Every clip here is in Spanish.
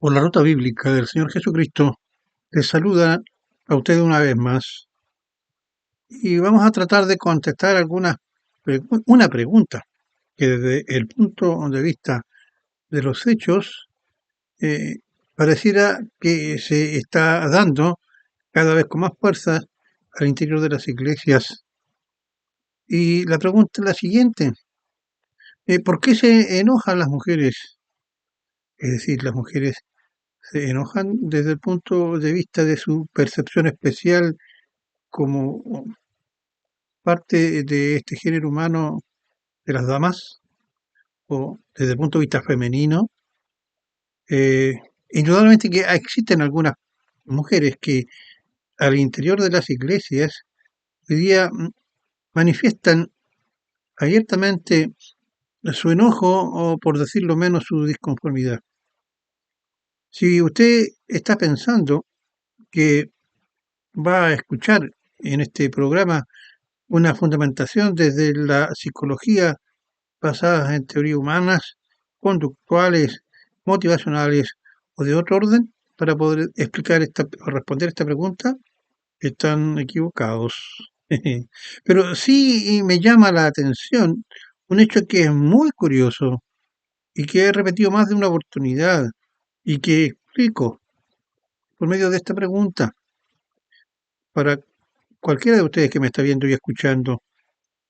Por la ruta bíblica del Señor Jesucristo, les saluda a usted una vez más y vamos a tratar de contestar una pregunta que desde el punto de vista de los hechos eh, pareciera que se está dando cada vez con más fuerza al interior de las iglesias. Y la pregunta es la siguiente: ¿por qué se enojan las mujeres? Es decir, las mujeres se enojan desde el punto de vista de su percepción especial como parte de este género humano de las damas, o desde el punto de vista femenino. Eh, Indudablemente que existen algunas mujeres que al interior de las iglesias hoy día manifiestan abiertamente su enojo o, por decirlo menos, su disconformidad. Si usted está pensando que va a escuchar en este programa una fundamentación desde la psicología basadas en teorías humanas, conductuales, motivacionales o de otro orden para poder explicar o responder esta pregunta, están equivocados. Pero sí me llama la atención un hecho que es muy curioso y que he repetido más de una oportunidad y que explico por medio de esta pregunta para cualquiera de ustedes que me está viendo y escuchando.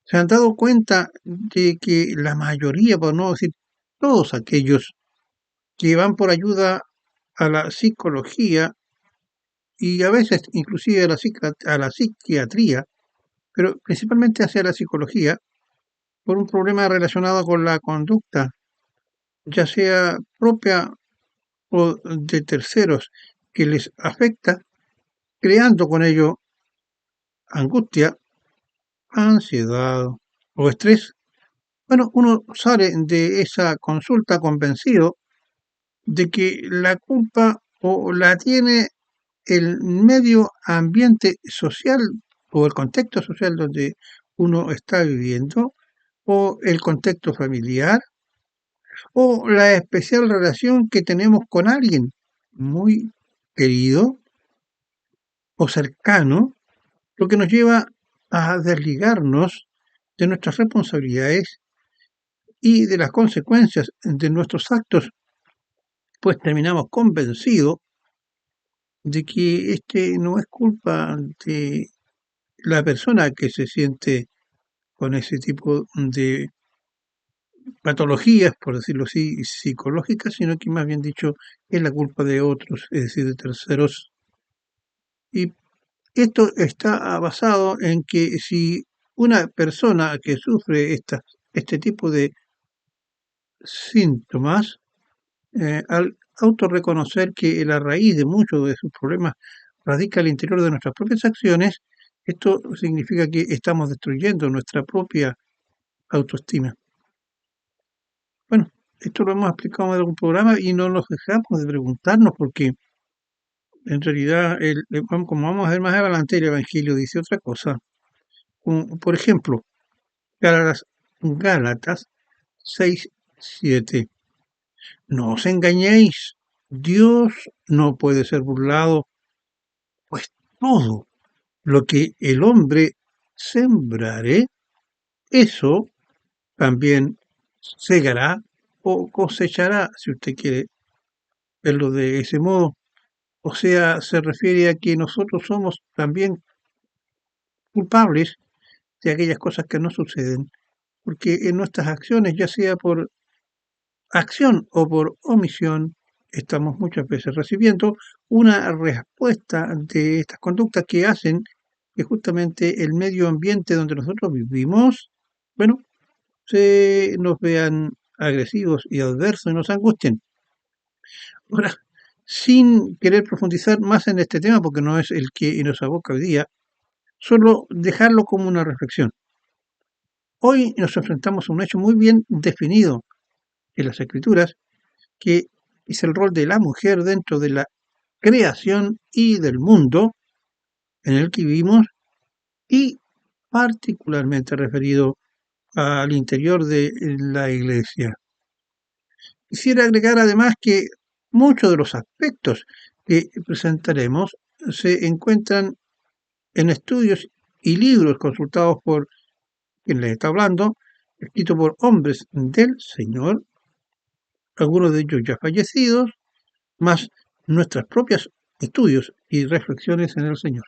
¿Se han dado cuenta de que la mayoría, por no decir todos aquellos que van por ayuda a la psicología y a veces inclusive a la psiquiatría, pero principalmente hacia la psicología, por un problema relacionado con la conducta, ya sea propia o de terceros, que les afecta, creando con ello angustia, ansiedad o estrés? Bueno, uno sale de esa consulta convencido de que la culpa o la tiene el medio ambiente social o el contexto social donde uno está viviendo, o el contexto familiar, o la especial relación que tenemos con alguien muy querido o cercano, lo que nos lleva a desligarnos de nuestras responsabilidades y de las consecuencias de nuestros actos, pues terminamos convencidos de que este no es culpa de la persona que se siente con ese tipo de patologías, por decirlo así, psicológicas, sino que más bien dicho es la culpa de otros, es decir, de terceros. Y esto está basado en que si una persona que sufre este tipo de síntomas, al autorreconocer que la raíz de muchos de sus problemas radica al interior de nuestras propias acciones, esto significa que estamos destruyendo nuestra propia autoestima. Bueno, esto lo hemos explicado en algún programa y no nos dejamos de preguntarnos porque en realidad, como vamos a ver más adelante, el Evangelio dice otra cosa. Por ejemplo, Gálatas 6:7. No os engañéis, Dios no puede ser burlado, pues todo lo que el hombre sembrare, eso también segará o cosechará, si usted quiere verlo de ese modo. O sea, se refiere a que nosotros somos también culpables de aquellas cosas que no suceden, porque en nuestras acciones, ya sea por acción o por omisión, estamos muchas veces recibiendo una respuesta de estas conductas que hacen que justamente el medio ambiente donde nosotros vivimos, bueno, se nos vean agresivos y adversos y nos angustien. Ahora, sin querer profundizar más en este tema, porque no es el que nos aboca hoy día, solo dejarlo como una reflexión. Hoy nos enfrentamos a un hecho muy bien definido en las escrituras, que es el rol de la mujer dentro de la creación y del mundo en el que vivimos, y particularmente referido al interior de la iglesia. Quisiera agregar además que Muchos de los aspectos que presentaremos se encuentran en estudios y libros consultados por quien les está hablando, escritos por hombres del Señor, algunos de ellos ya fallecidos, más nuestros propios estudios y reflexiones en el Señor.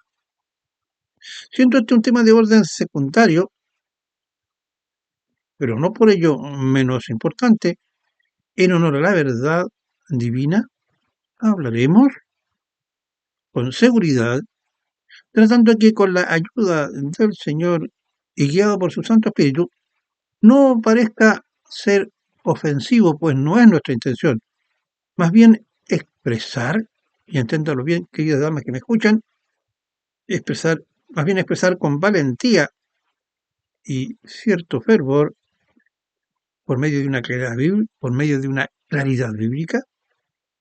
Siendo este un tema de orden secundario, pero no por ello menos importante, en honor a la verdad divina, hablaremos con seguridad, tratando que con la ayuda del Señor y guiado por su Santo Espíritu, no parezca ser ofensivo, pues no es nuestra intención. Más bien expresar, y enténdalo bien, queridas damas que me escuchan, expresar con valentía y cierto fervor, por medio de una claridad bíblica,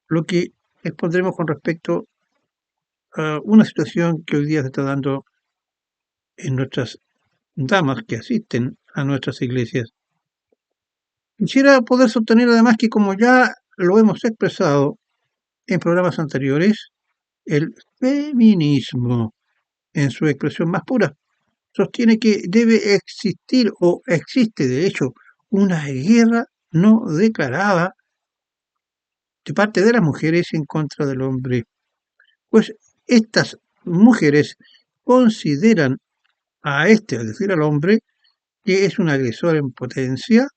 lo que expondremos con respecto a una situación que hoy día se está dando en nuestras damas que asisten a nuestras iglesias. Quisiera poder sostener además que, como ya lo hemos expresado en programas anteriores, el feminismo, en su expresión más pura, sostiene que debe existir o existe de hecho una guerra no declarada de parte de las mujeres en contra del hombre, pues estas mujeres consideran a este, es decir, al hombre, que es un agresor en potencia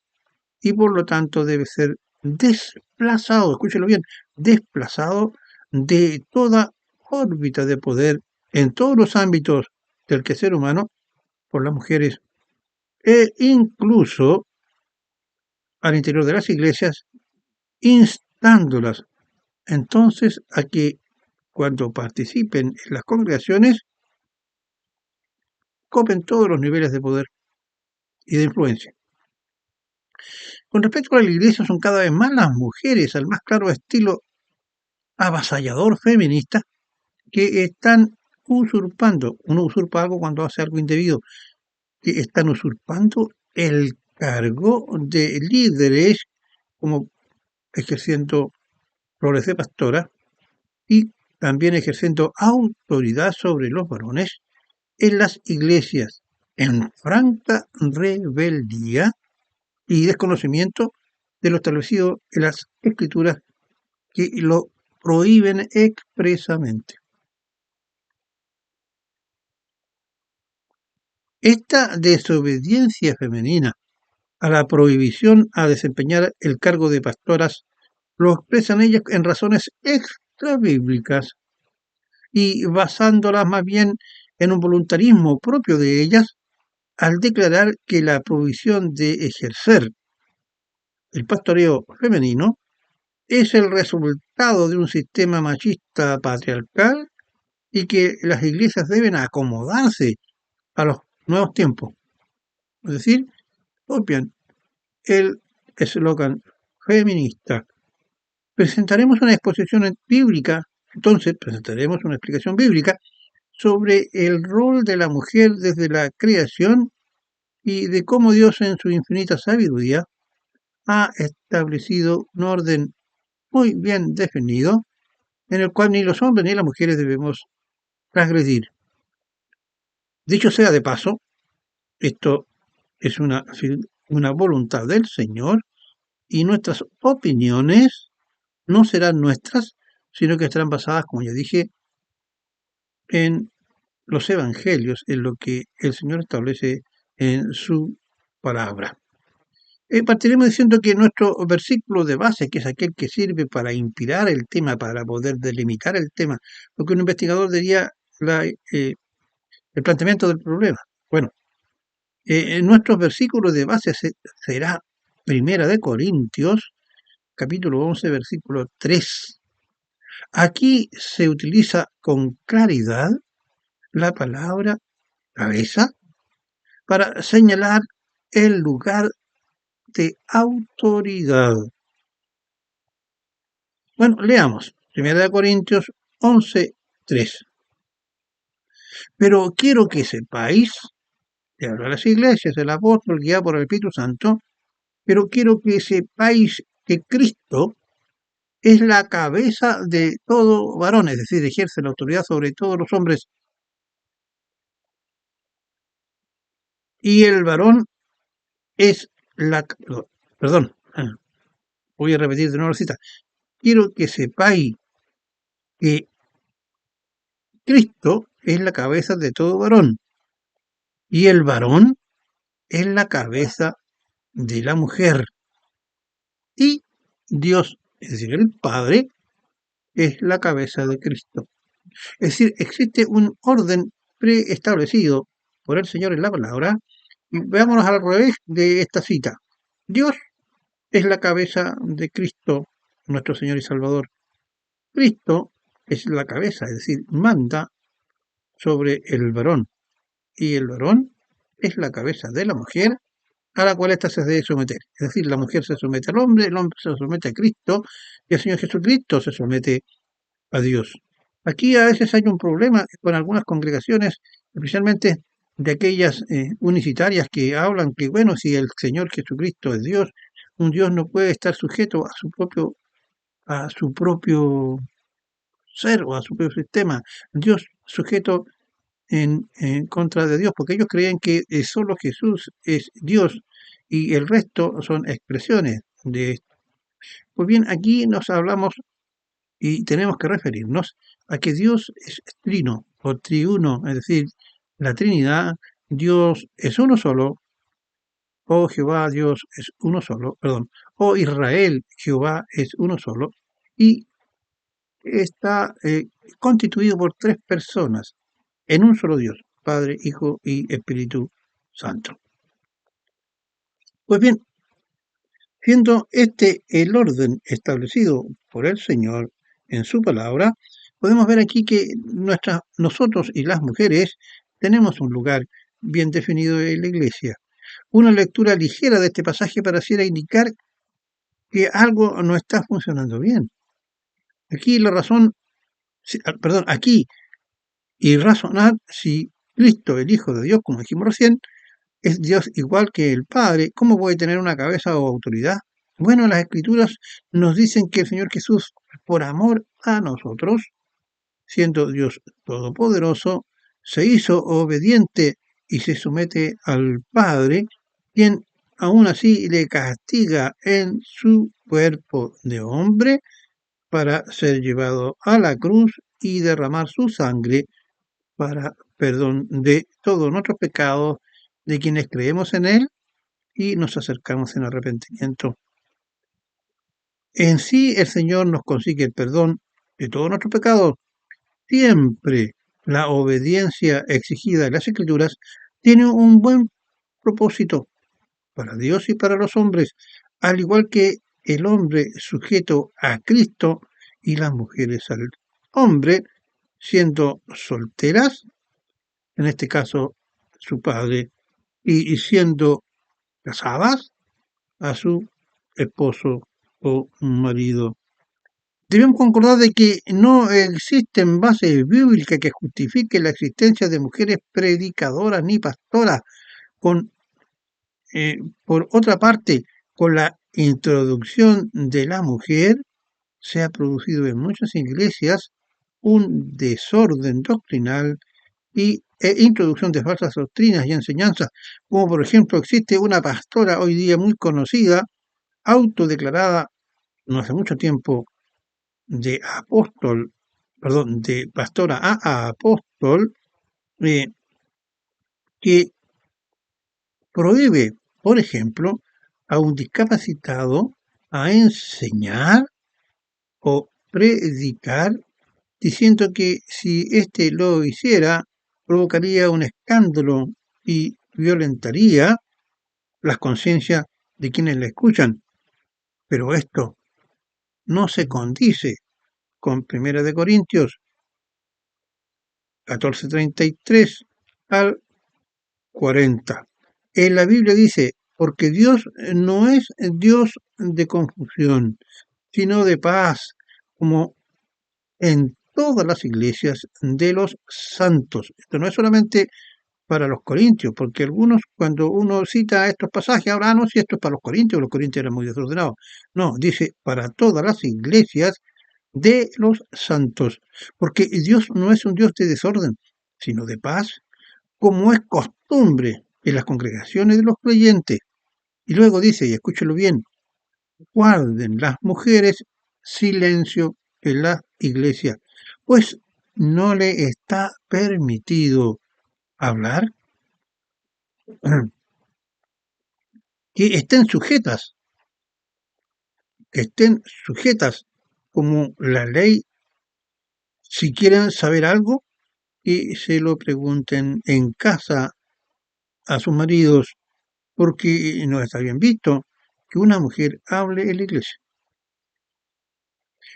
y por lo tanto debe ser desplazado, escúchelo bien, desplazado de toda órbita de poder en todos los ámbitos del quehacer humano por las mujeres e incluso al interior de las iglesias, instándolas entonces a que cuando participen en las congregaciones copen todos los niveles de poder y de influencia. Con respecto a la iglesia, son cada vez más las mujeres, al más claro estilo avasallador feminista, que están usurpando, uno usurpa algo cuando hace algo indebido, que están usurpando el cargo de líderes, como ejerciendo roles de pastora y también ejerciendo autoridad sobre los varones en las iglesias, en franca rebeldía y desconocimiento de lo establecido en las escrituras que lo prohíben expresamente. Esta desobediencia femenina a la prohibición a desempeñar el cargo de pastoras lo expresan ellas en razones extrabíblicas y basándolas más bien en un voluntarismo propio de ellas al declarar que la provisión de ejercer el pastoreo femenino es el resultado de un sistema machista patriarcal y que las iglesias deben acomodarse a los nuevos tiempos. Es decir, copian el eslogan feminista. Presentaremos una exposición bíblica, entonces presentaremos una explicación bíblica sobre el rol de la mujer desde la creación y de cómo Dios en su infinita sabiduría ha establecido un orden muy bien definido en el cual ni los hombres ni las mujeres debemos transgredir. Dicho sea de paso, esto es una voluntad del Señor y nuestras opiniones no serán nuestras, sino que estarán basadas, como ya dije, en los evangelios, en lo que el Señor establece en su palabra. Partiremos diciendo que nuestro versículo de base, que es aquel que sirve para inspirar el tema, para poder delimitar el tema, lo que un investigador diría el planteamiento del problema. Bueno, nuestro versículo de base será Primera de Corintios, capítulo 11, versículo 3. Aquí se utiliza con claridad la palabra cabeza para señalar el lugar de autoridad. Bueno, leamos. 1 Corintios 11:3. Pero quiero que sepáis, de hablar a las iglesias, el apóstol guiado por el Espíritu Santo, pero quiero que sepáis que Cristo es la cabeza de todo varón, es decir, ejerce la autoridad sobre todos los hombres. Y el varón es la... Perdón, voy a repetir de nuevo la cita. Quiero que sepáis que Cristo es la cabeza de todo varón y el varón es la cabeza de la mujer. Y Dios, es decir, el Padre, es la cabeza de Cristo. Es decir, existe un orden preestablecido por el Señor en la palabra. Y veámonos al revés de esta cita. Dios es la cabeza de Cristo, nuestro Señor y Salvador. Cristo es la cabeza, es decir, manda sobre el varón. Y el varón es la cabeza de la mujer a la cual ésta se debe someter. Es decir, la mujer se somete al hombre, el hombre se somete a Cristo y el Señor Jesucristo se somete a Dios. Aquí a veces hay un problema con algunas congregaciones, especialmente de aquellas unicitarias que hablan que, bueno, si el Señor Jesucristo es Dios, un Dios no puede estar sujeto a su propio ser o a su propio sistema. Dios sujeto en contra de Dios, porque ellos creen que solo Jesús es Dios y el resto son expresiones de esto. Pues bien, aquí nos hablamos y tenemos que referirnos a que Dios es trino o triuno, es decir, la Trinidad, Dios es uno solo, o Jehová Dios es uno solo, perdón, o Israel Jehová es uno solo, y está constituido por tres personas en un solo Dios, Padre, Hijo y Espíritu Santo. Pues bien, siendo este el orden establecido por el Señor en su palabra, podemos ver aquí que nosotros y las mujeres tenemos un lugar bien definido en la iglesia. Una lectura ligera de este pasaje pareciera indicar que algo no está funcionando bien. Aquí la razón, perdón, aquí y razonar si Cristo, el Hijo de Dios, como dijimos recién, es Dios igual que el Padre, ¿cómo puede tener una cabeza o autoridad? Bueno, las Escrituras nos dicen que el Señor Jesús, por amor a nosotros, siendo Dios todopoderoso, se hizo obediente y se somete al Padre, quien aún así le castiga en su cuerpo de hombre para ser llevado a la cruz y derramar su sangre para perdón de todos nuestros pecados, de quienes creemos en Él y nos acercamos en arrepentimiento. En sí, el Señor nos consigue el perdón de todos nuestros pecados. Siempre la obediencia exigida en las Escrituras tiene un buen propósito para Dios y para los hombres, al igual que el hombre sujeto a Cristo y las mujeres al hombre, siendo solteras, en este caso su padre, y siendo casadas a su esposo o marido. Debemos concordar de que no existen bases bíblicas que justifiquen la existencia de mujeres predicadoras ni pastoras. Con, por otra parte, con la introducción de la mujer, se ha producido en muchas iglesias un desorden doctrinal e introducción de falsas doctrinas y enseñanzas, como por ejemplo existe una pastora hoy día muy conocida, autodeclarada no hace mucho tiempo de apóstol, perdón, de pastora a apóstol, eh, que prohíbe, por ejemplo, a un discapacitado a enseñar o predicar, diciendo que si éste lo hiciera, provocaría un escándalo y violentaría las conciencias de quienes le escuchan. Pero esto no se condice con Primera de Corintios 14:33 al 40. En la Biblia dice, porque Dios no es Dios de confusión, sino de paz, como en todas las iglesias de los santos. Esto no es solamente para los corintios, porque algunos, cuando uno cita estos pasajes, ahora no, si esto es para los corintios eran muy desordenados. No, dice para todas las iglesias de los santos, porque Dios no es un Dios de desorden, sino de paz, como es costumbre en las congregaciones de los creyentes. Y luego dice, y escúchelo bien, guarden las mujeres silencio en la iglesia, pues no le está permitido hablar, que estén sujetas como la ley, si quieren saber algo, que se lo pregunten en casa a sus maridos, porque no está bien visto que una mujer hable en la iglesia.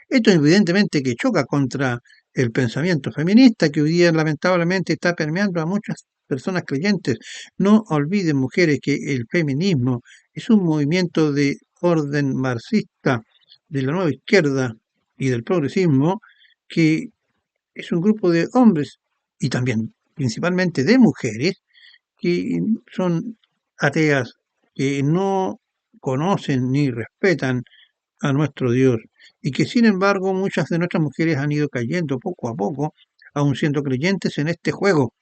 Esto evidentemente que choca contra el pensamiento feminista que hoy día lamentablemente está permeando a muchas personas creyentes. No olviden, mujeres, que el feminismo es un movimiento de orden marxista de la nueva izquierda y del progresismo, que es un grupo de hombres y también principalmente de mujeres que son ateas, que no conocen ni respetan a nuestro Dios, y que sin embargo muchas de nuestras mujeres han ido cayendo poco a poco, aun siendo creyentes en este juego.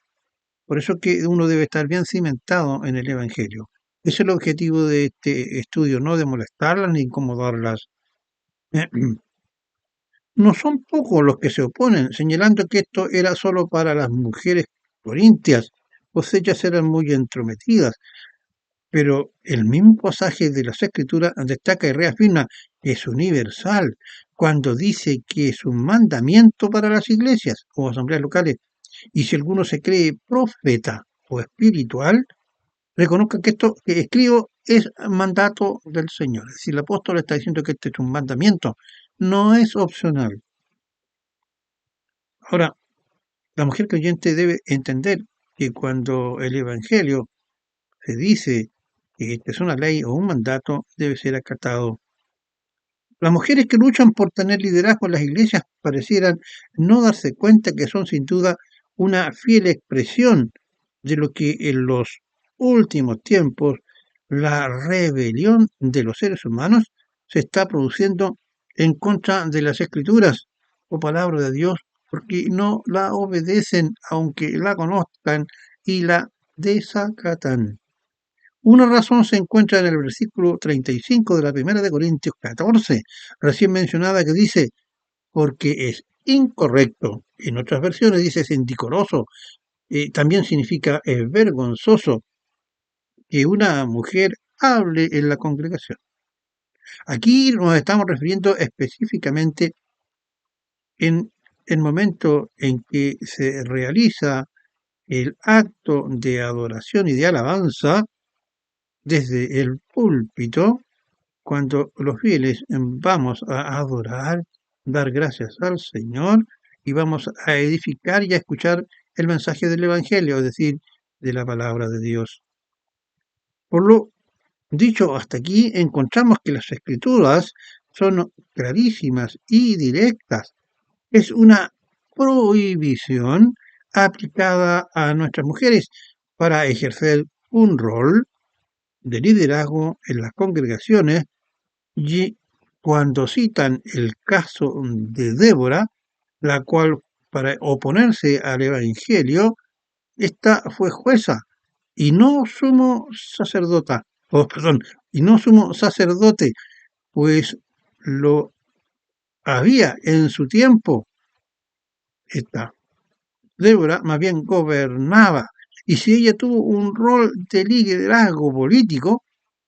Por eso que uno debe estar bien cimentado en el Evangelio. Ese es el objetivo de este estudio, no de molestarlas ni incomodarlas. No son pocos los que se oponen, señalando que esto era solo para las mujeres corintias, pues ellas eran muy entrometidas. Pero el mismo pasaje de las Escrituras destaca y reafirma que es universal cuando dice que es un mandamiento para las iglesias o asambleas locales. Y si alguno se cree profeta o espiritual, reconozca que esto que escribo es mandato del Señor. Es decir, el apóstol está diciendo que este es un mandamiento, no es opcional. Ahora, la mujer creyente debe entender que cuando el Evangelio se dice que esta es una ley o un mandato, debe ser acatado. Las mujeres que luchan por tener liderazgo en las iglesias parecieran no darse cuenta que son sin duda una fiel expresión de lo que en los últimos tiempos la rebelión de los seres humanos se está produciendo en contra de las escrituras o palabra de Dios, porque no la obedecen aunque la conozcan y la desacatan. Una razón se encuentra en el versículo 35 de la primera de Corintios 14, recién mencionada, que dice, porque es incorrecto. En otras versiones dice es indicoroso. También significa es vergonzoso que una mujer hable en la congregación. Aquí nos estamos refiriendo específicamente en el momento en que se realiza el acto de adoración y de alabanza desde el púlpito, cuando los fieles vamos a adorar, dar gracias al Señor y vamos a edificar y a escuchar el mensaje del Evangelio, es decir, de la palabra de Dios. Por lo dicho hasta aquí, encontramos que las escrituras son clarísimas y directas. Es una prohibición aplicada a nuestras mujeres para ejercer un rol de liderazgo en las congregaciones. Y cuando citan el caso de Débora, la cual para oponerse al Evangelio, esta fue jueza y no sumo sacerdota, perdón, y no sumo sacerdote, pues lo había en su tiempo. Esta Débora más bien gobernaba, y si ella tuvo un rol de liderazgo político,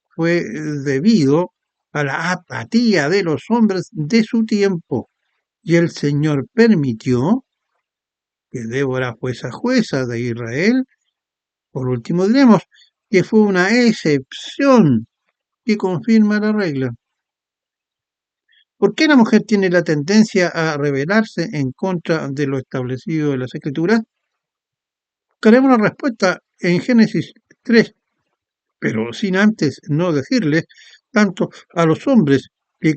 fue debido a la apatía de los hombres de su tiempo, y el Señor permitió que Débora fuese jueza de Israel. Por último diremos que fue una excepción que confirma la regla. ¿Por qué la mujer tiene la tendencia a rebelarse en contra de lo establecido en las Escrituras? Buscaremos la respuesta en Génesis 3, pero sin antes no decirles tanto a los hombres que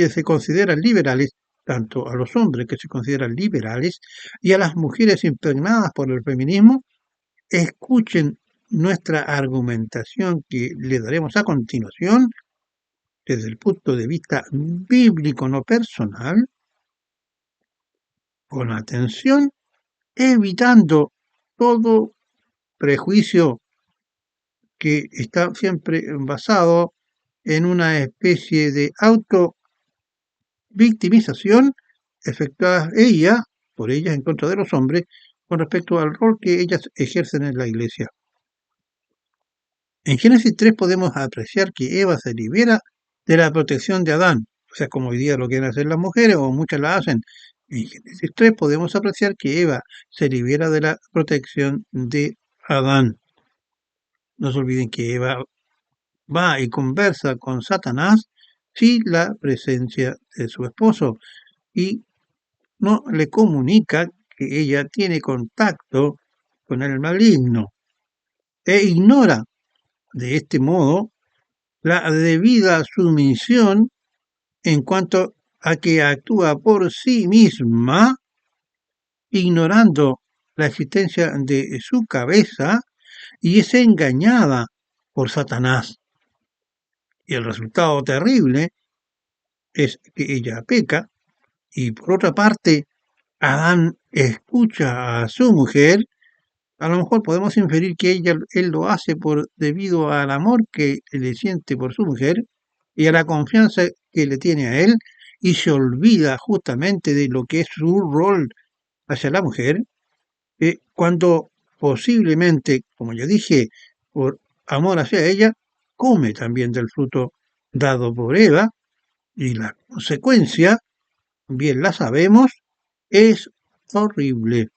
se consideran liberales, tanto a los hombres que se consideran liberales y a las mujeres impregnadas por el feminismo, escuchen nuestra argumentación que le daremos a continuación desde el punto de vista bíblico no personal, con atención, evitando todo prejuicio que está siempre basado en una especie de autovictimización efectuada por ellas en contra de los hombres con respecto al rol que ellas ejercen en la iglesia. En Génesis 3 podemos apreciar que Eva se libera de la protección de Adán, o sea, como hoy día lo quieren hacer las mujeres, o muchas la hacen. En Génesis 3 podemos apreciar que Eva se libera de la protección de Adán. No se olviden que Eva va y conversa con Satanás sin la presencia de su esposo y no le comunica que ella tiene contacto con el maligno e ignora de este modo la debida sumisión en cuanto a que actúa por sí misma, ignorando la existencia de su cabeza y es engañada por Satanás. Y el resultado terrible es que ella peca y por otra parte Adán escucha a su mujer. A lo mejor podemos inferir que él lo hace debido al amor que le siente por su mujer y a la confianza que le tiene a él y se olvida justamente de lo que es su rol hacia la mujer, cuando posiblemente, como ya dije, por amor hacia ella, come también del fruto dado por Eva y la consecuencia, bien la sabemos, es horrible.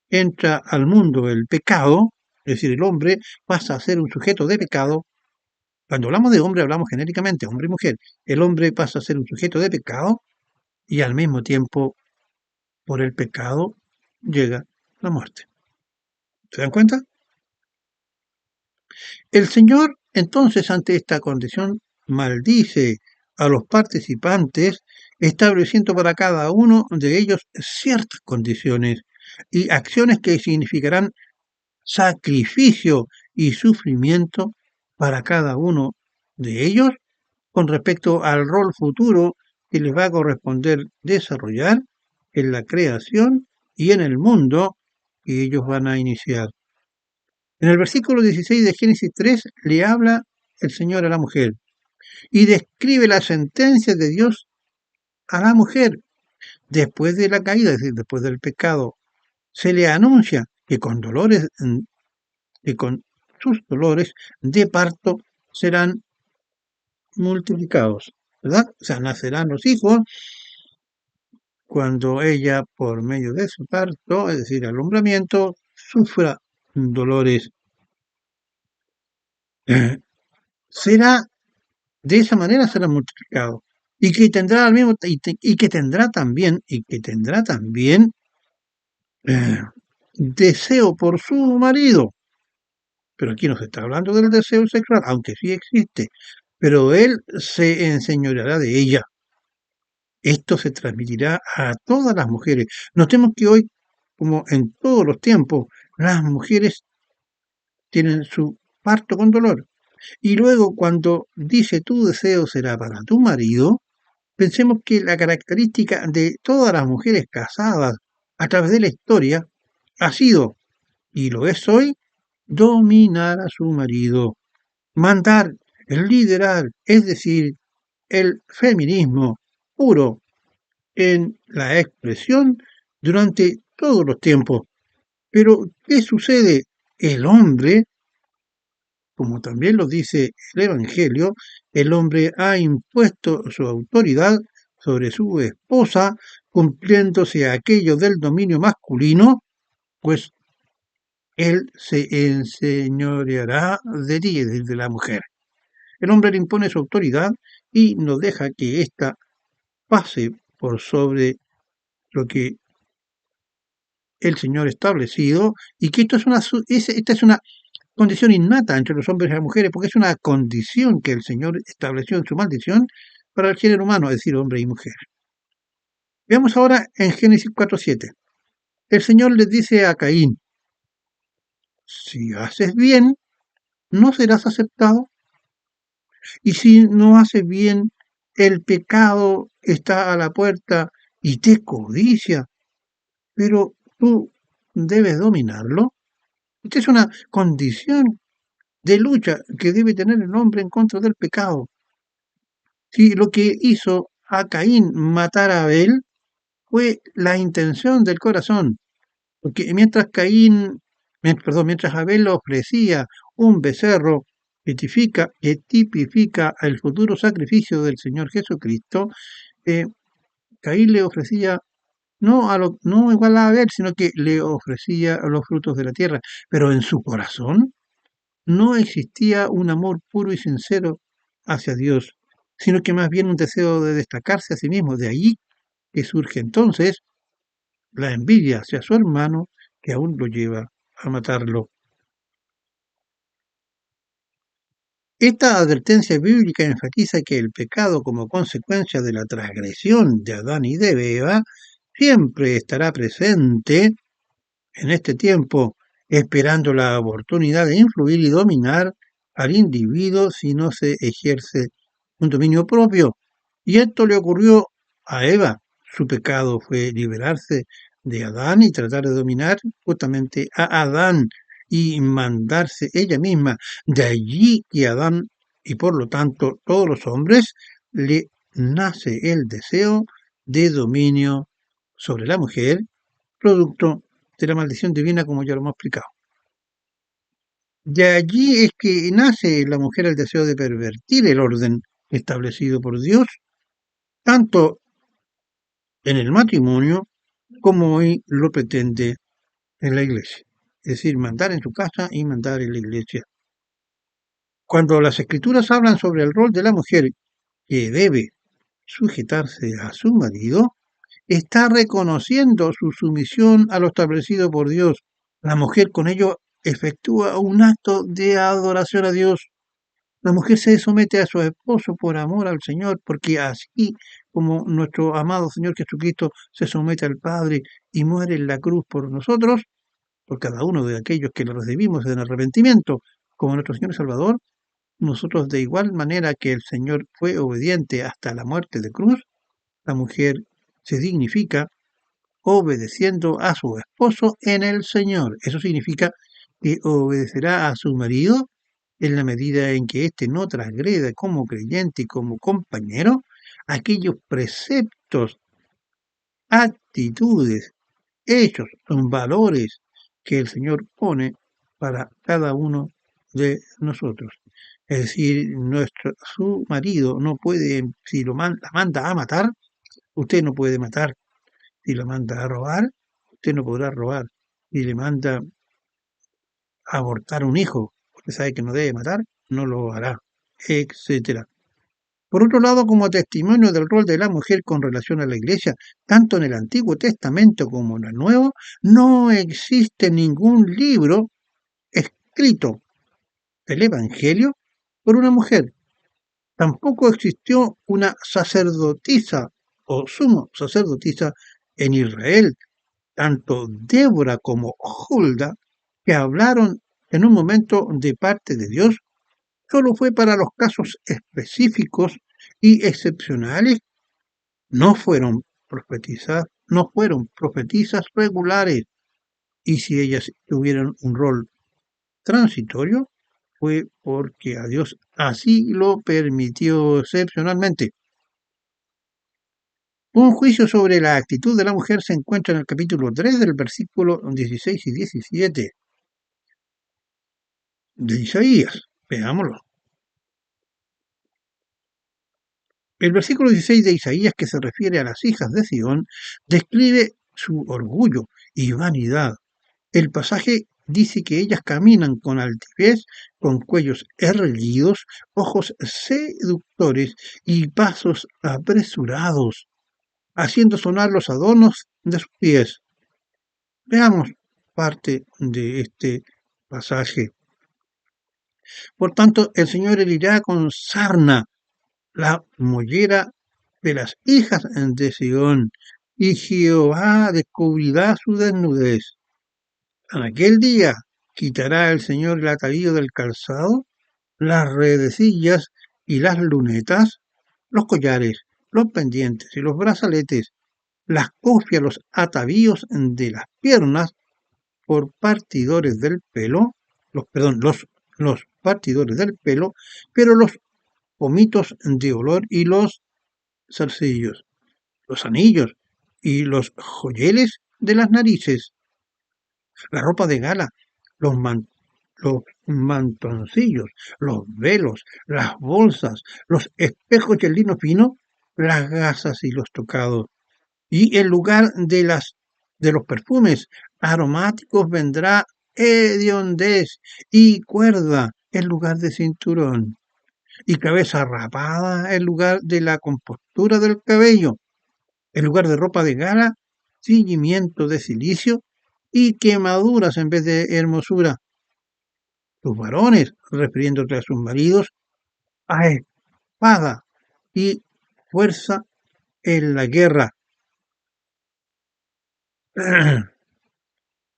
Entra al mundo el pecado, es decir, el hombre pasa a ser un sujeto de pecado. Cuando hablamos de hombre, hablamos genéricamente, hombre y mujer. El hombre pasa a ser un sujeto de pecado y al mismo tiempo, por el pecado, llega la muerte. ¿Se dan cuenta? El Señor, entonces, ante esta condición, maldice a los participantes, estableciendo para cada uno de ellos ciertas condiciones y acciones que significarán sacrificio y sufrimiento para cada uno de ellos con respecto al rol futuro que les va a corresponder desarrollar en la creación y en el mundo que ellos van a iniciar. En el versículo 16 de Génesis 3 le habla el Señor a la mujer y describe la sentencia de Dios a la mujer después de la caída, es decir, después del pecado. Se le anuncia que con sus dolores de parto serán multiplicados, ¿verdad? O sea, nacerán los hijos cuando ella, por medio de su parto, es decir, alumbramiento, sufra dolores. Será de esa manera será multiplicado y que tendrá al mismo y que tendrá también eh, deseo por su marido. Pero aquí no se está hablando del deseo sexual, aunque sí existe, pero él se enseñoreará de ella. Esto se transmitirá a todas las mujeres. Notemos que hoy, como en todos los tiempos, las mujeres tienen su parto con dolor. Y luego cuando dice tu deseo será para tu marido, pensemos que la característica de todas las mujeres casadas a través de la historia ha sido, y lo es hoy, dominar a su marido, mandar, liderar, es decir, el feminismo puro en la expresión durante todos los tiempos. Pero, ¿qué sucede? El hombre, como también lo dice el Evangelio, el hombre ha impuesto su autoridad sobre su esposa, cumpliéndose aquello del dominio masculino, pues él se enseñoreará de ti, de la mujer. El hombre le impone su autoridad y no deja que ésta pase por sobre lo que el Señor establecido y que esta es una condición innata entre los hombres y las mujeres porque es una condición que el Señor estableció en su maldición para el género humano, es decir, hombre y mujer. Veamos ahora en Génesis 4:7. El Señor les dice a Caín, Si haces bien, no serás aceptado. Y si no haces bien, el pecado está a la puerta y te codicia, pero tú debes dominarlo. Esta es una condición de lucha que debe tener el hombre en contra del pecado. Si lo que hizo a Caín matar a Abel fue la intención del corazón, porque mientras Abel ofrecía un becerro que tipifica el futuro sacrificio del Señor Jesucristo, eh, Caín le ofrecía no igual a Abel, sino que le ofrecía los frutos de la tierra, pero en su corazón no existía un amor puro y sincero hacia Dios, sino que más bien un deseo de destacarse a sí mismo. De allí que surge entonces la envidia hacia su hermano, que aún lo lleva a matarlo. Esta advertencia bíblica enfatiza que el pecado, como consecuencia de la transgresión de Adán y de Eva, siempre estará presente en este tiempo, esperando la oportunidad de influir y dominar al individuo si no se ejerce un dominio propio. Y esto le ocurrió a Eva. Su pecado fue liberarse de Adán y tratar de dominar justamente a Adán y mandarse ella misma. De allí que Adán y por lo tanto todos los hombres le nace el deseo de dominio sobre la mujer, producto de la maldición divina, como ya lo hemos explicado. De allí es que nace en la mujer el deseo de pervertir el orden establecido por Dios, tanto en el matrimonio como hoy lo pretende en la iglesia. Es decir, mandar en su casa y mandar en la iglesia. Cuando las escrituras hablan sobre el rol de la mujer que debe sujetarse a su marido, está reconociendo su sumisión a lo establecido por Dios. La mujer con ello efectúa un acto de adoración a Dios. La mujer se somete a su esposo por amor al Señor, porque así como nuestro amado Señor Jesucristo se somete al Padre y muere en la cruz por nosotros, por cada uno de aquellos que lo recibimos en arrepentimiento, como nuestro Señor y Salvador, nosotros de igual manera que el Señor fue obediente hasta la muerte de cruz, la mujer se dignifica obedeciendo a su esposo en el Señor. Eso significa que obedecerá a su marido en la medida en que éste no transgreda como creyente y como compañero aquellos preceptos, actitudes, hechos, son valores que el Señor pone para cada uno de nosotros. Es decir, su marido no puede, si la manda a matar, usted no puede matar. Si lo manda a robar, usted no podrá robar. Si le manda a abortar un hijo, usted sabe que no debe matar, no lo hará, etcétera. Por otro lado, como testimonio del rol de la mujer con relación a la iglesia, tanto en el Antiguo Testamento como en el Nuevo, no existe ningún libro escrito del Evangelio por una mujer. Tampoco existió una sacerdotisa o sumo sacerdotisa en Israel, tanto Débora como Hulda, que hablaron en un momento de parte de Dios, solo fue para los casos específicos y excepcionales. No fueron profetizas regulares, y si ellas tuvieron un rol transitorio, fue porque a Dios así lo permitió excepcionalmente. Un juicio sobre la actitud de la mujer se encuentra en el capítulo 3 del versículo 16 y 17 de Isaías. Veámoslo. El versículo 16 de Isaías, que se refiere a las hijas de Sión, describe su orgullo y vanidad. El pasaje dice que ellas caminan con altivez, con cuellos erguidos, ojos seductores y pasos apresurados, haciendo sonar los adornos de sus pies. Veamos parte de este pasaje. Por tanto, el Señor herirá con sarna la mollera de las hijas de Sión, y Jehová descubrirá su desnudez. En aquel día quitará el Señor el atavío del calzado, las redecillas y las lunetas, los collares, los pendientes y los brazaletes, las cofias, los atavíos de las piernas por partidores del pelo, los partidores del pelo, pero los pomitos de olor y los zarcillos, los anillos y los joyeles de las narices, la ropa de gala, los, los mantoncillos, los velos, las bolsas, los espejos y el lino fino, las gasas y los tocados. Y en lugar de los perfumes aromáticos vendrá hediondez y cuerda en lugar de cinturón, y cabeza rapada en lugar de la compostura del cabello, en lugar de ropa de gala, ciñimiento de cilicio y quemaduras en vez de hermosura. Sus varones, refiriéndose a sus maridos, a espada y fuerza en la guerra.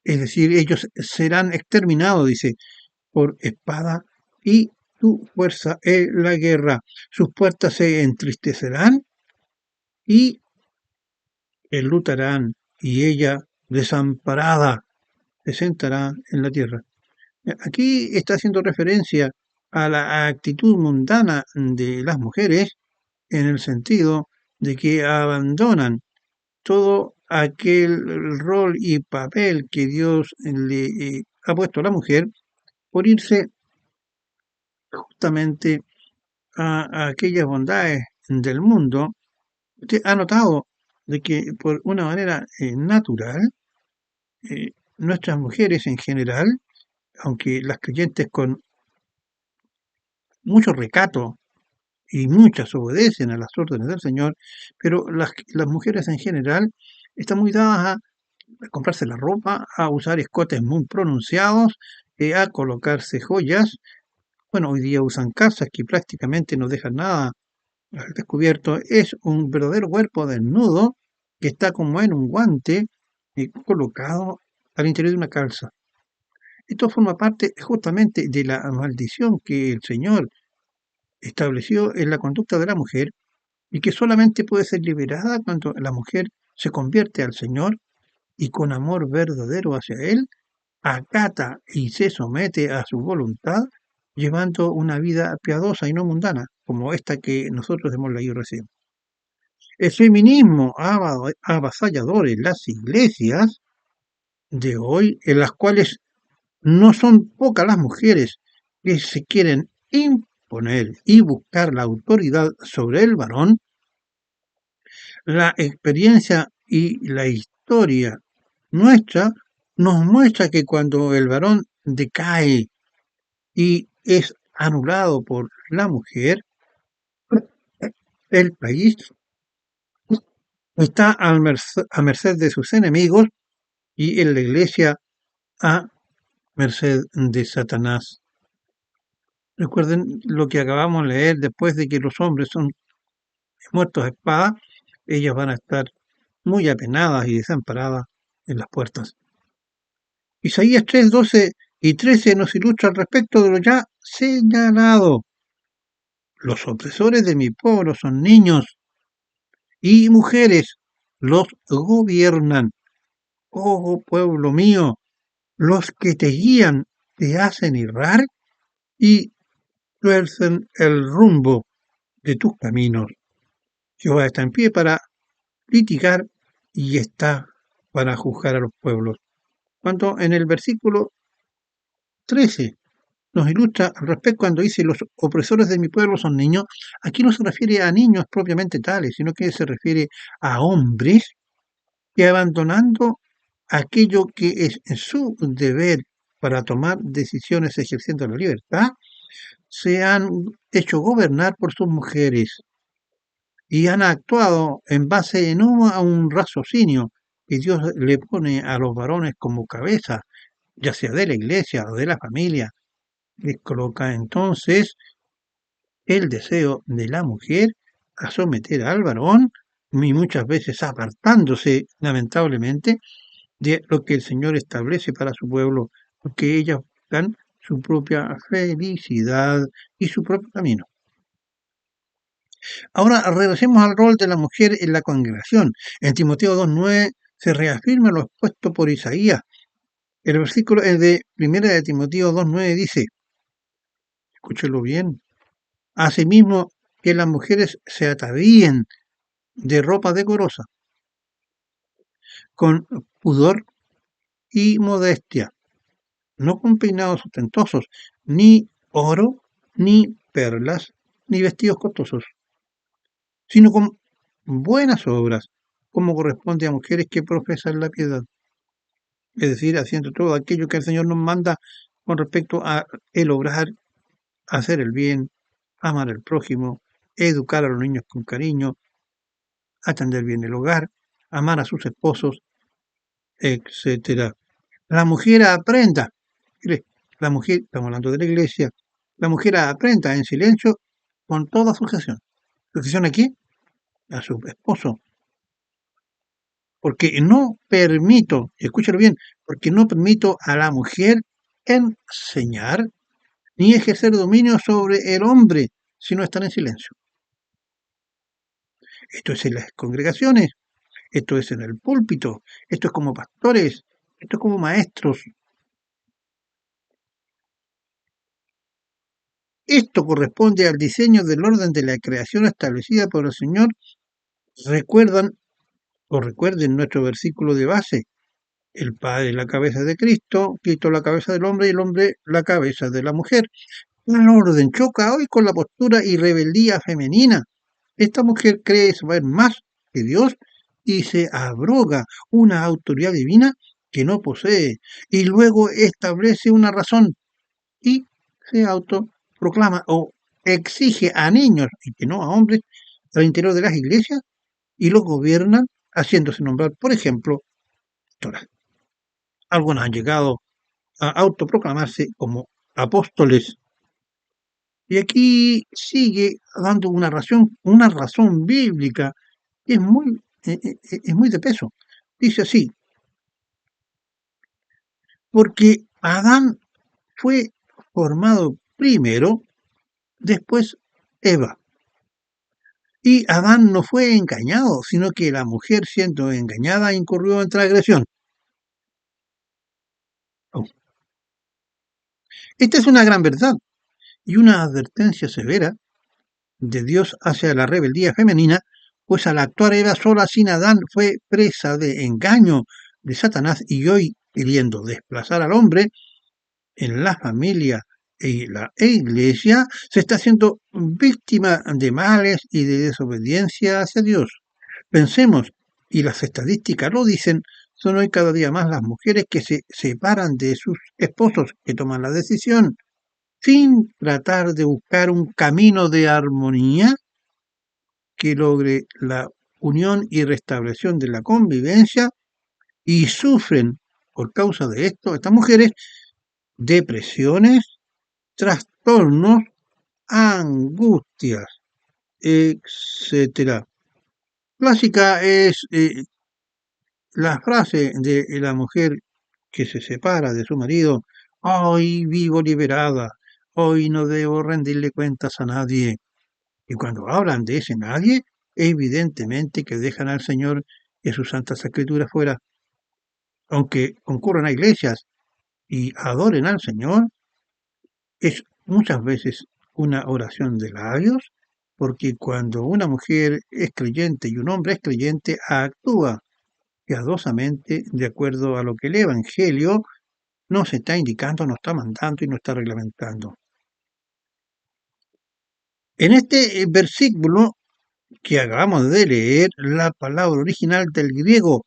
Es decir, ellos serán exterminados, dice, por espada y su fuerza en la guerra. Sus puertas se entristecerán y enlutarán, y ella, desamparada, se sentará en la tierra. Aquí está haciendo referencia a la actitud mundana de las mujeres en el sentido de que abandonan todo aquel rol y papel que Dios le ha puesto a la mujer por irse justamente a aquellas bondades del mundo. Usted ha notado de que por una manera natural, nuestras mujeres en general, aunque las creyentes con mucho recato y muchas obedecen a las órdenes del Señor, pero las mujeres en general están muy dadas a comprarse la ropa, a usar escotes muy pronunciados, a colocarse joyas. Bueno, hoy día usan calzas que prácticamente no dejan nada al descubierto. Es un verdadero cuerpo desnudo que está como en un guante colocado al interior de una calza. Esto forma parte justamente de la maldición que el Señor estableció en la conducta de la mujer y que solamente puede ser liberada cuando la mujer se convierte al Señor y con amor verdadero hacia Él, acata y se somete a su voluntad, llevando una vida piadosa y no mundana, como esta que nosotros hemos leído recién. El feminismo avasallador en las iglesias de hoy, en las cuales no son pocas las mujeres que se quieren imponer y buscar la autoridad sobre el varón, la experiencia y la historia nuestra nos muestra que cuando el varón decae y es anulado por la mujer, el país está a merced de sus enemigos y en la iglesia a merced de Satanás. Recuerden lo que acabamos de leer: después de que los hombres son muertos a espada, ellas van a estar muy apenadas y desamparadas en las puertas. Isaías 3, 12 y 13 nos ilustra al respecto de lo ya señalado. Los opresores de mi pueblo son niños y mujeres, los gobiernan. Oh pueblo mío, los que te guían te hacen errar y tuercen el rumbo de tus caminos. Jehová está en pie para litigar y está para juzgar a los pueblos. Cuando en el versículo 13 nos ilustra al respecto cuando dice los opresores de mi pueblo son niños, aquí no se refiere a niños propiamente tales, sino que se refiere a hombres que abandonando aquello que es su deber para tomar decisiones ejerciendo la libertad, se han hecho gobernar por sus mujeres y han actuado en base no a un raciocinio que Dios le pone a los varones como cabeza, ya sea de la iglesia o de la familia. Les coloca entonces el deseo de la mujer a someter al varón y muchas veces apartándose lamentablemente de lo que el Señor establece para su pueblo, porque ellas buscan su propia felicidad y su propio camino. Ahora regresemos al rol de la mujer en la congregación. En Timoteo 2:9 se reafirma lo expuesto por Isaías. El versículo de 1 de Timoteo 2:9 dice, escúchelo bien, asimismo que las mujeres se atavíen de ropa decorosa, con pudor y modestia, no con peinados ostentosos, ni oro, ni perlas, ni vestidos costosos, sino con buenas obras, como corresponde a mujeres que profesan la piedad. Es decir, haciendo todo aquello que el Señor nos manda con respecto a el obrar, hacer el bien, amar al prójimo, educar a los niños con cariño, atender bien el hogar, amar a sus esposos, etcétera. La mujer aprenda, mire, la mujer, estamos hablando de la iglesia, la mujer aprenda en silencio con toda sujeción. ¿Sujeción aquí? A su esposo. Porque no permito, escúchalo bien, porque no permito a la mujer enseñar ni ejercer dominio sobre el hombre si no están en silencio. Esto es en las congregaciones, esto es en el púlpito, esto es como pastores, esto es como maestros. Esto corresponde al diseño del orden de la creación establecida por el Señor. Recuerdan o recuerden nuestro versículo de base. El Padre la cabeza de Cristo, Cristo la cabeza del hombre y el hombre la cabeza de la mujer. El orden choca hoy con la postura y rebeldía femenina. Esta mujer cree saber más que Dios y se abroga una autoridad divina que no posee y luego establece una razón y se autoproclama o exige a niños y que no a hombres al interior de las iglesias y los gobiernan haciéndose nombrar, por ejemplo, pastoras. Algunos han llegado a autoproclamarse como apóstoles. Y aquí sigue dando una razón bíblica que es muy de peso. Dice así, porque Adán fue formado primero, después Eva. Y Adán no fue engañado, sino que la mujer siendo engañada incurrió en transgresión. Oh. Esta es una gran verdad y una advertencia severa de Dios hacia la rebeldía femenina, pues al actuar Eva sola sin Adán fue presa de engaño de Satanás y hoy queriendo desplazar al hombre en la familia y la iglesia, se está haciendo víctima de males y de desobediencia hacia Dios. Pensemos, y las estadísticas lo dicen, son hoy cada día más las mujeres que se separan de sus esposos, que toman la decisión sin tratar de buscar un camino de armonía que logre la unión y restablección de la convivencia y sufren por causa de esto estas mujeres depresiones, trastornos, angustias, etcétera. Clásica es la frase de la mujer que se separa de su marido: hoy vivo liberada, hoy no debo rendirle cuentas a nadie. Y cuando hablan de ese nadie, evidentemente que dejan al Señor y a sus santas escrituras fuera. Aunque concurran a iglesias y adoren al Señor, es muchas veces una oración de labios, porque cuando una mujer es creyente y un hombre es creyente, actúa piadosamente de acuerdo a lo que el Evangelio nos está indicando, nos está mandando y nos está reglamentando. En este versículo que acabamos de leer, la palabra original del griego,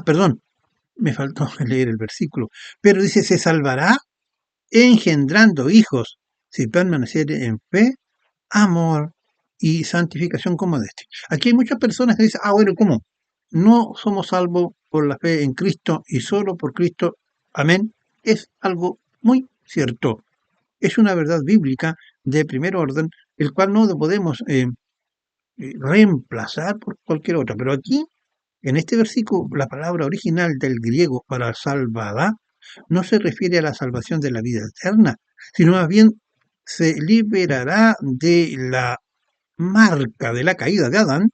perdón, me faltó leer el versículo, pero dice, se salvará engendrando hijos si permaneciere en fe, amor y santificación con modestia. Aquí hay muchas personas que dicen, bueno, ¿cómo? No somos salvos por la fe en Cristo y solo por Cristo. Amén. Es algo muy cierto. Es una verdad bíblica de primer orden, el cual no podemos reemplazar por cualquier otra. Pero aquí, en este versículo, la palabra original del griego para salvada no se refiere a la salvación de la vida eterna, sino más bien se liberará de la marca de la caída de Adán,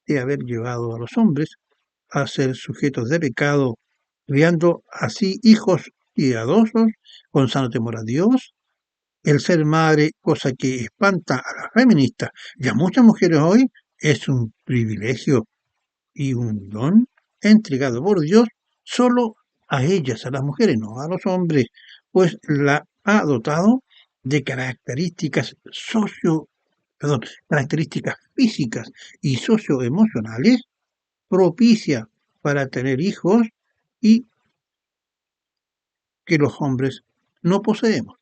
de haber llevado a los hombres a ser sujetos de pecado, criando así hijos piadosos, con sano temor a Dios. El ser madre, cosa que espanta a las feministas y a muchas mujeres hoy, es un privilegio y un don entregado por Dios solo a ellas, a las mujeres, no a los hombres, pues la ha dotado de características físicas y socioemocionales propicia para tener hijos y que los hombres no poseemos.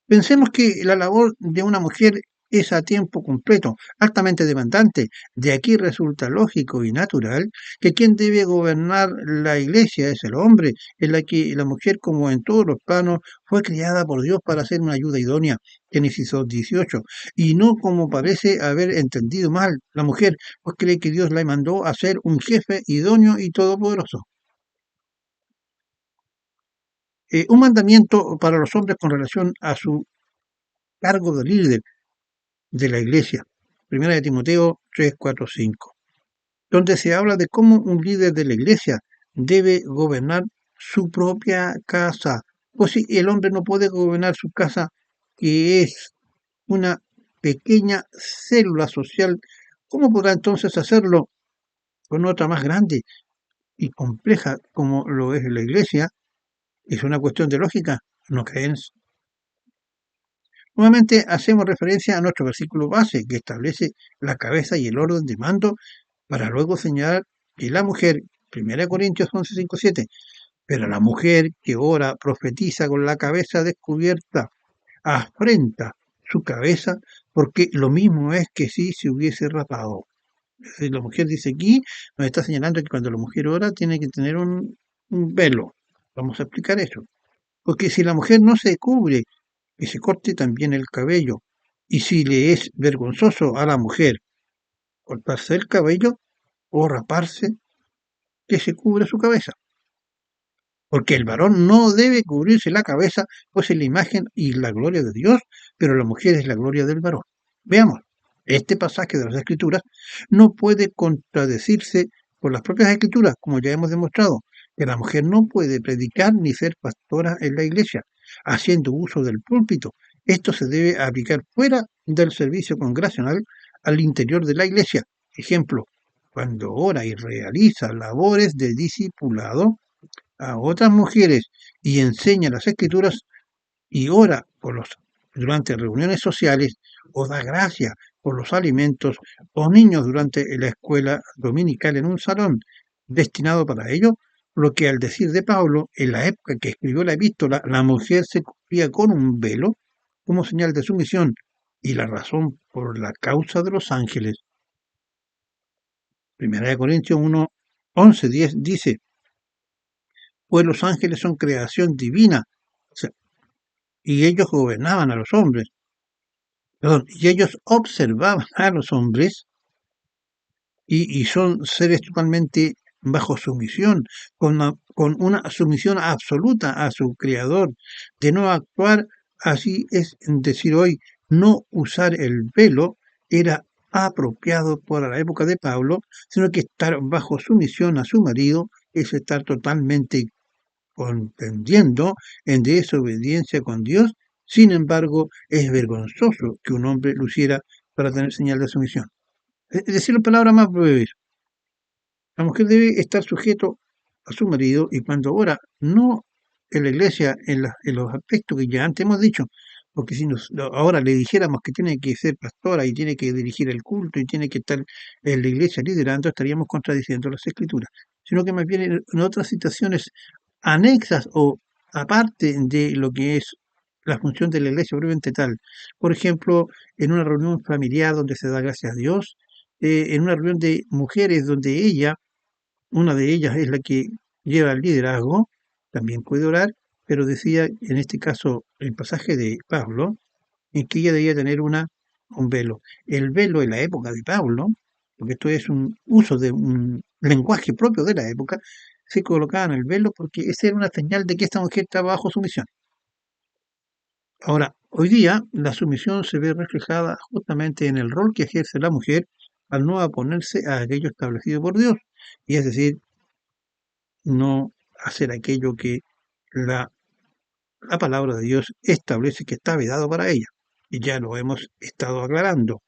Pensemos que la labor de una mujer es a tiempo completo, altamente demandante. De aquí resulta lógico y natural que quien debe gobernar la iglesia es el hombre, en la que la mujer, como en todos los planos, fue criada por Dios para ser una ayuda idónea. Génesis 2:18. Y no como parece haber entendido mal la mujer, pues cree que Dios la mandó a ser un jefe idóneo y todopoderoso. Un mandamiento para los hombres con relación a su cargo de líder de la iglesia. Primera de Timoteo 3, 4, 5. Donde se habla de cómo un líder de la iglesia debe gobernar su propia casa. Pues si el hombre no puede gobernar su casa, que es una pequeña célula social, ¿cómo podrá entonces hacerlo con otra más grande y compleja como lo es la iglesia? ¿Es una cuestión de lógica? ¿No creen? Nuevamente hacemos referencia a nuestro versículo base que establece la cabeza y el orden de mando para luego señalar que la mujer, 1 Corintios 11, 5, 7, pero la mujer que ora profetiza con la cabeza descubierta, afrenta su cabeza porque lo mismo es que si se hubiese rapado. Es decir, la mujer dice aquí, nos está señalando que cuando la mujer ora tiene que tener un velo. Vamos a explicar eso. Porque si la mujer no se cubre, que se corte también el cabello. Y si le es vergonzoso a la mujer cortarse el cabello o raparse, que se cubra su cabeza. Porque el varón no debe cubrirse la cabeza, pues es la imagen y la gloria de Dios, pero la mujer es la gloria del varón. Veamos, este pasaje de las Escrituras no puede contradecirse por las propias Escrituras, como ya hemos demostrado, que la mujer no puede predicar ni ser pastora en la iglesia, haciendo uso del púlpito. Esto se debe aplicar fuera del servicio congregacional al interior de la iglesia. Ejemplo, cuando ora y realiza labores de discipulado a otras mujeres y enseña las escrituras y ora durante reuniones sociales o da gracia por los alimentos o niños durante la escuela dominical en un salón destinado para ello, lo que al decir de Pablo, en la época que escribió la epístola, la mujer se cubría con un velo como señal de sumisión y la razón por la causa de los ángeles. 1 Corintios 1, 11, 10 dice, pues los ángeles son creación divina, o sea, y ellos gobernaban a los hombres, perdón, y ellos observaban a los hombres y son seres totalmente bajo sumisión, con una sumisión absoluta a su creador, de no actuar así es decir hoy, no usar el velo era apropiado para la época de Pablo, sino que estar bajo sumisión a su marido es estar totalmente contendiendo en desobediencia con Dios. Sin embargo, es vergonzoso que un hombre lo hiciera para tener señal de sumisión. Es decir, en palabras más breves, la mujer debe estar sujeto a su marido y cuando ora, no en la iglesia, en los aspectos que ya antes hemos dicho, porque si ahora le dijéramos que tiene que ser pastora y tiene que dirigir el culto y tiene que estar en la iglesia liderando, estaríamos contradiciendo las escrituras, sino que más bien en otras situaciones anexas o aparte de lo que es la función de la iglesia propiamente tal. Por ejemplo, en una reunión familiar donde se da gracias a Dios, en una reunión de mujeres donde una de ellas es la que lleva el liderazgo, también puede orar, pero decía en este caso el pasaje de Pablo, en que ella debía tener un velo. El velo en la época de Pablo, porque esto es un uso de un lenguaje propio de la época, se colocaban el velo porque esa era una señal de que esta mujer estaba bajo sumisión. Ahora, hoy día la sumisión se ve reflejada justamente en el rol que ejerce la mujer al no oponerse a aquello establecido por Dios, y es decir, no hacer aquello que la, la palabra de Dios establece que está vedado para ella. Y ya lo hemos estado aclarando.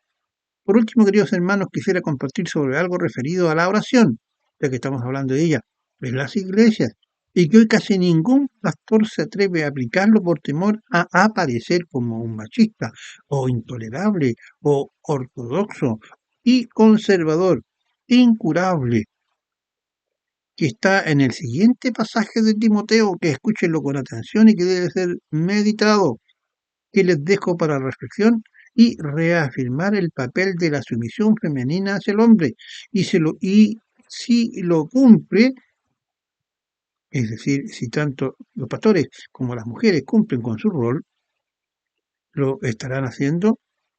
Por último, queridos hermanos, quisiera compartir sobre algo referido a la oración, ya que estamos hablando de ella, en las iglesias, y que hoy casi ningún pastor se atreve a aplicarlo por temor a aparecer como un machista, o intolerable, o ortodoxo, y conservador, incurable, que está en el siguiente pasaje de Timoteo, que escúchenlo con atención y que debe ser meditado, que les dejo para reflexión y reafirmar el papel de la sumisión femenina hacia el hombre. Y si lo cumple, es decir, si tanto los pastores como las mujeres cumplen con su rol, lo estarán haciendo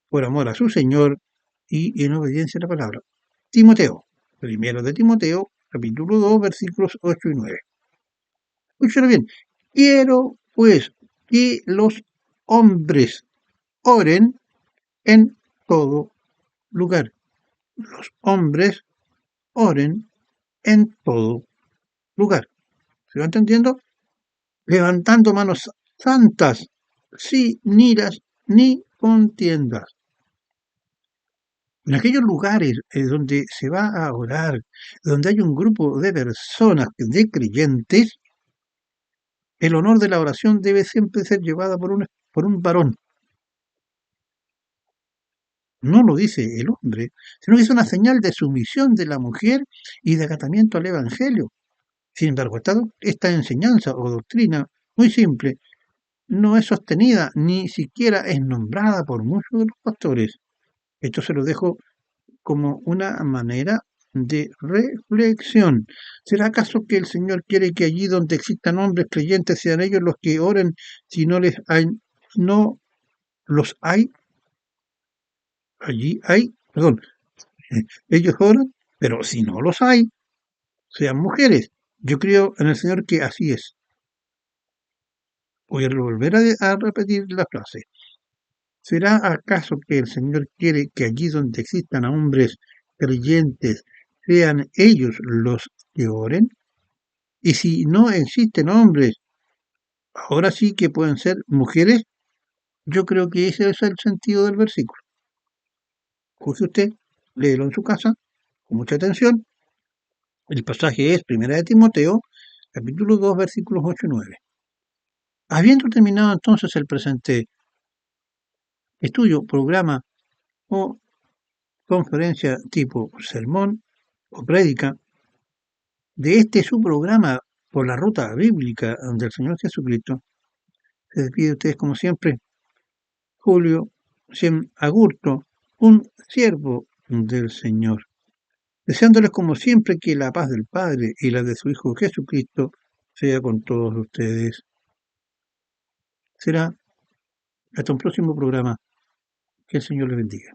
por amor a su Señor y en obediencia a la palabra. Timoteo, primero de Timoteo, capítulo 2, versículos 8 y 9. Escúchalo bien. Quiero, pues, que los hombres oren en todo lugar. Los hombres oren en todo lugar. ¿Se va entendiendo? Levantando manos santas, sin iras ni contiendas. En aquellos lugares donde se va a orar, donde hay un grupo de personas, de creyentes, el honor de la oración debe siempre ser llevada por un varón. No lo dice el hombre, sino que es una señal de sumisión de la mujer y de acatamiento al Evangelio. Sin embargo, esta enseñanza o doctrina, muy simple, no es sostenida ni siquiera es nombrada por muchos de los pastores. Esto se lo dejo como una manera de reflexión. ¿Será acaso que el Señor quiere que allí donde existan hombres creyentes sean ellos los que oren si no los hay? Allí hay, perdón, ellos oran, pero si no los hay, sean mujeres. Yo creo en el Señor que así es. Voy a volver a repetir la frase. ¿Será acaso que el Señor quiere que allí donde existan hombres creyentes sean ellos los que oren? Y si no existen hombres, ahora sí que pueden ser mujeres. Yo creo que ese es el sentido del versículo. Juzgue usted, léelo en su casa, con mucha atención. El pasaje es 1 de Timoteo, capítulo 2, versículos 8 y 9. Habiendo terminado entonces el presente estudio, programa o conferencia tipo sermón o prédica de este su programa por la ruta bíblica del Señor Jesucristo, se despide de ustedes como siempre, Julio Siem Agurto, un siervo del Señor, deseándoles como siempre que la paz del Padre y la de su Hijo Jesucristo sea con todos ustedes. Será hasta un próximo programa. Que el Señor les bendiga.